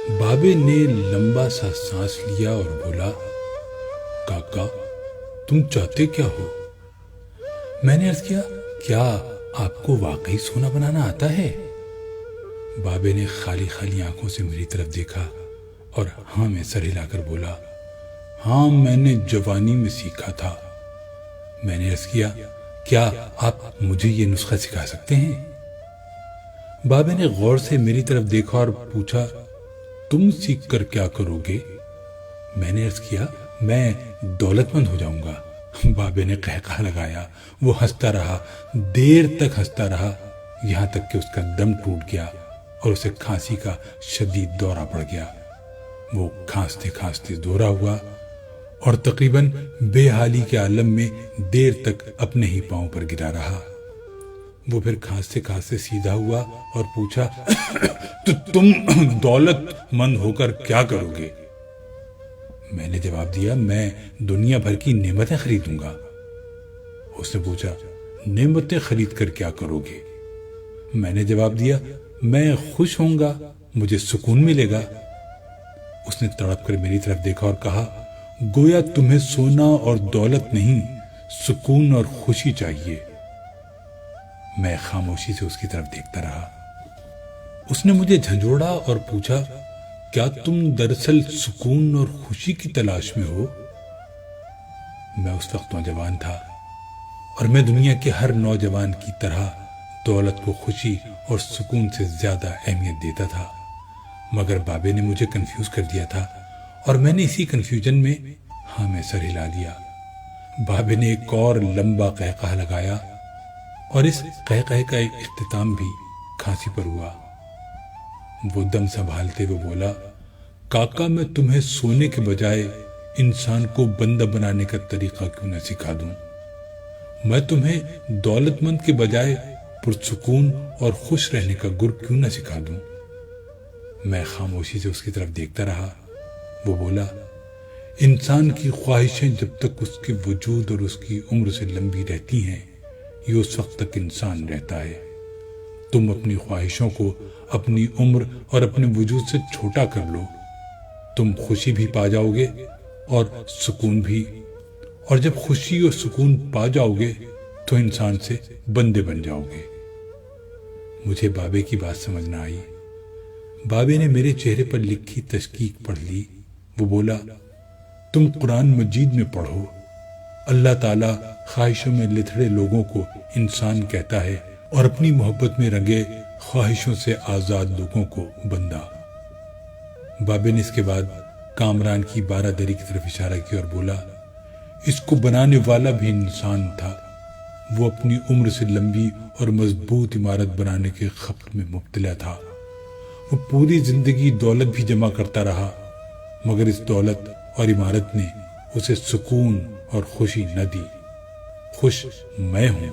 بابے نے لمبا سا سانس لیا اور بولا، کاکا تم چاہتے کیا ہو؟ میں نے عرض کیا، کیا آپ کو واقعی سونا بنانا آتا ہے؟ بابے نے خالی خالی آنکھوں سے میری طرف دیکھا اور ہاں میں سر ہلا کر بولا، ہاں میں نے جوانی میں سیکھا تھا۔ میں نے عرض کیا، کیا آپ مجھے یہ نسخہ سکھا سکتے ہیں؟ بابے نے غور سے میری طرف دیکھا اور پوچھا، تم سیکھ کر کیا کرو گے؟ میں نے عرض کیا، میں دولت مند ہو جاؤں گا۔ بابے نے قہقہ لگایا، وہ ہنستا رہا، دیر تک ہنستا رہا، یہاں تک کہ اس کا دم ٹوٹ گیا اور اسے کھانسی کا شدید دورہ پڑ گیا۔ وہ کھانستے کھانستے دورہ ہوا اور تقریباً بے حالی کے عالم میں دیر تک اپنے ہی پاؤں پر گرا رہا۔ وہ پھر کھانستے کھانستے سیدھا ہوا اور پوچھا، تو تم دولت مند ہو کر کیا کرو گے؟ میں نے جواب دیا، میں دنیا بھر کی نعمتیں خریدوں گا۔ اس نے پوچھا، نعمتیں خرید کر کیا کرو گے؟ میں نے جواب دیا، میں خوش ہوں گا، مجھے سکون ملے گا۔ اس نے تڑپ کر میری طرف دیکھا اور کہا، گویا تمہیں سونا اور دولت نہیں، سکون اور خوشی چاہیے۔ میں خاموشی سے اس کی طرف دیکھتا رہا۔ اس نے مجھے جھنجھوڑا اور پوچھا، کیا تم دراصل سکون اور خوشی کی تلاش میں ہو؟ میں اس وقت نوجوان تھا اور میں دنیا کے ہر نوجوان کی طرح دولت کو خوشی اور سکون سے زیادہ اہمیت دیتا تھا، مگر بابے نے مجھے کنفیوز کر دیا تھا اور میں نے اسی کنفیوژن میں ہاں میں سر ہلا دیا۔ بابے نے ایک اور لمبا قہقہ لگایا اور اس قہقہے کا ایک اختتام بھی کھانسی پر ہوا۔ وہ دم سنبھالتے ہوئے بولا، کاکا میں تمہیں سونے کے بجائے انسان کو بندہ بنانے کا طریقہ کیوں نہ سکھا دوں؟ میں تمہیں دولت مند کے بجائے پرسکون اور خوش رہنے کا گر کیوں نہ سکھا دوں؟ میں خاموشی سے اس کی طرف دیکھتا رہا۔ وہ بولا، انسان کی خواہشیں جب تک اس کے وجود اور اس کی عمر سے لمبی رہتی ہیں، یہ اس وقت تک انسان رہتا ہے۔ تم اپنی خواہشوں کو اپنی عمر اور اپنے وجود سے چھوٹا کر لو، تم خوشی بھی پا جاؤ گے اور سکون بھی، اور جب خوشی اور سکون پا جاؤ گے تو انسان سے بندے بن جاؤ گے۔ مجھے بابے کی بات سمجھ نہ آئی۔ بابے نے میرے چہرے پر لکھی تشکیک پڑھ لی۔ وہ بولا، تم قرآن مجید میں پڑھو، اللہ تعالیٰ خواہشوں میں لتھڑے لوگوں کو انسان کہتا ہے اور اپنی محبت میں رنگے خواہشوں سے آزاد لوگوں کو بندہ۔ بابے نے اس کے بعد کامران کی بارہ دری کی طرف اشارہ کیا اور بولا، اس کو بنانے والا بھی انسان تھا، وہ اپنی عمر سے لمبی اور مضبوط عمارت بنانے کے خبر میں مبتلا تھا۔ وہ پوری زندگی دولت بھی جمع کرتا رہا، مگر اس دولت اور عمارت نے اسے سکون اور خوشی نہ دی۔ خوش میں ہوں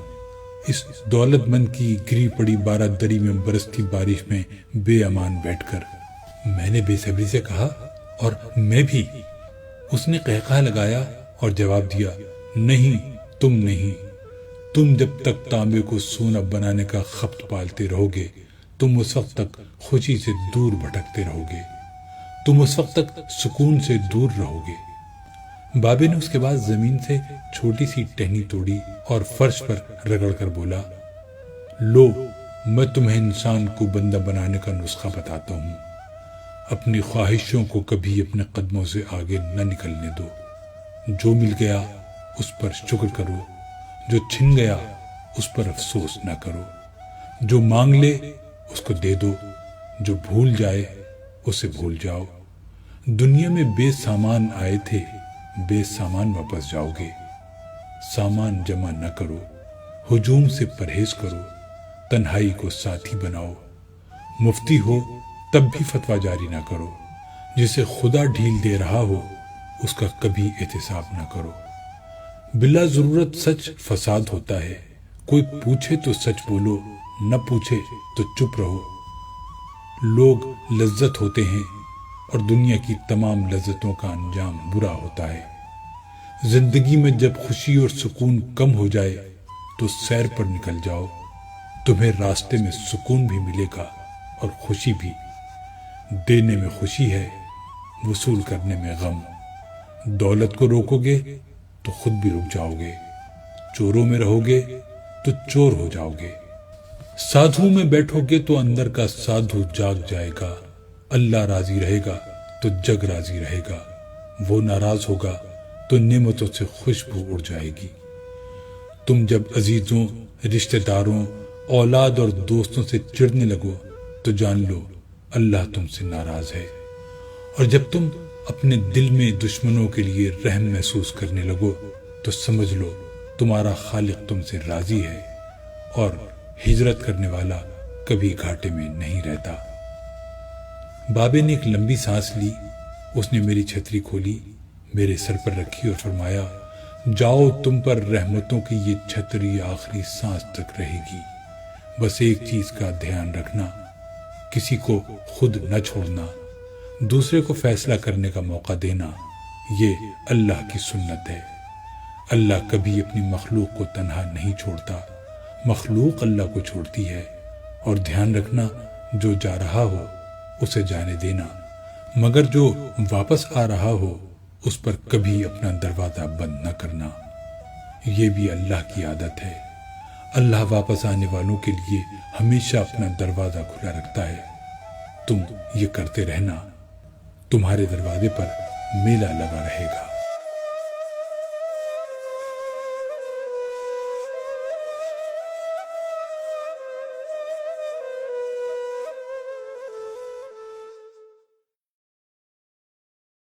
اس دولت مند کی گری پڑی بارہ دری میں برستی بارش میں بے امان بیٹھ کر۔ میں نے بے صبری سے کہا، اور میں بھی۔ اس نے قہقہ لگایا اور جواب دیا، نہیں تم نہیں، تم جب تک تانبے کو سونا بنانے کا خبت پالتے رہو گے، تم اس وقت تک خوشی سے دور بھٹکتے رہو گے، تم اس وقت تک سکون سے دور رہو گے۔ بابے نے اس کے بعد زمین سے چھوٹی سی ٹہنی توڑی اور فرش پر رگڑ کر بولا، لو میں تمہیں انسان کو بندہ بنانے کا نسخہ بتاتا ہوں۔ اپنی خواہشوں کو کبھی اپنے قدموں سے آگے نہ نکلنے دو۔ جو مل گیا اس پر شکر کرو، جو چھن گیا اس پر افسوس نہ کرو، جو مانگ لے اس کو دے دو، جو بھول جائے اسے بھول جاؤ۔ دنیا میں بے سامان آئے تھے، بے سامان واپس جاؤ گے۔ سامان جمع نہ کرو، ہجوم سے پرہیز کرو، تنہائی کو ساتھی بناؤ۔ مفتی ہو تب بھی فتویٰ جاری نہ کرو، جسے خدا ڈھیل دے رہا ہو اس کا کبھی احتساب نہ کرو۔ بلا ضرورت سچ فساد ہوتا ہے، کوئی پوچھے تو سچ بولو، نہ پوچھے تو چپ رہو۔ لوگ لذت ہوتے ہیں اور دنیا کی تمام لذتوں کا انجام برا ہوتا ہے۔ زندگی میں جب خوشی اور سکون کم ہو جائے تو سیر پر نکل جاؤ، تمہیں راستے میں سکون بھی ملے گا اور خوشی بھی۔ دینے میں خوشی ہے، وصول کرنے میں غم۔ دولت کو روکو گے تو خود بھی رک جاؤ گے، چوروں میں رہو گے تو چور ہو جاؤ گے۔ سادھو میں بیٹھو گے تو اندر کا سادھو جاگ جائے گا۔ اللہ راضی رہے گا تو جگ راضی رہے گا، وہ ناراض ہوگا تو نعمتوں سے خوشبو اڑ جائے گی۔ تم جب عزیزوں، رشتہ داروں، اولاد اور دوستوں سے چڑھنے لگو تو جان لو اللہ تم سے ناراض ہے، اور جب تم اپنے دل میں دشمنوں کے لیے رحم محسوس کرنے لگو تو سمجھ لو تمہارا خالق تم سے راضی ہے، اور ہجرت کرنے والا کبھی گھاٹے میں نہیں رہتا۔ بابے نے ایک لمبی سانس لی، اس نے میری چھتری کھولی، میرے سر پر رکھی اور فرمایا، جاؤ، تم پر رحمتوں کی یہ چھتری آخری سانس تک رہے گی۔ بس ایک چیز کا دھیان رکھنا، کسی کو خود نہ چھوڑنا، دوسرے کو فیصلہ کرنے کا موقع دینا، یہ اللہ کی سنت ہے۔ اللہ کبھی اپنی مخلوق کو تنہا نہیں چھوڑتا، مخلوق اللہ کو چھوڑتی ہے۔ اور دھیان رکھنا، جو جا رہا ہو اسے جانے دینا، مگر جو واپس آ رہا ہو اس پر کبھی اپنا دروازہ بند نہ کرنا۔ یہ بھی اللہ کی عادت ہے، اللہ واپس آنے والوں کے لیے ہمیشہ اپنا دروازہ کھلا رکھتا ہے۔ تم یہ کرتے رہنا، تمہارے دروازے پر میلہ لگا رہے گا۔